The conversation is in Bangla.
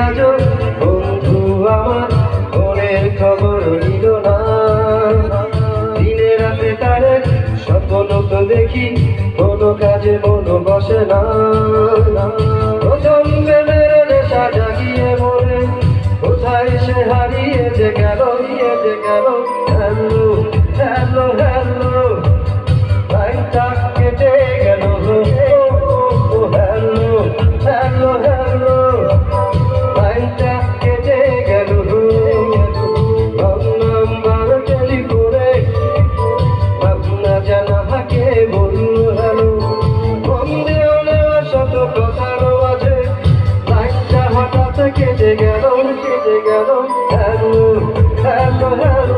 আজও বন্ধু আমার মনের খবর নিল না। দিনে রাতে তারে স্বপ্ন তো দেখি, কোনো কাজে মন বসে না। প্রথম প্রেমের নেশা জাগিয়ে মনে কোথায় সে হারিয়ে যে গেল, হ্যালো হ্যালো হ্যালো লাইনটা কেটে গেল। হ্যালো হ্যালো হ্যালো লাইনটা কেটে গেল। নাম্বার টেলিফোনে ভাবনা জানাকে বলল হ্যালো। বন্ধে নেওয়া শত কথার মাঝে লাইনটা হঠাৎ কেটে গেল। Hello hello hello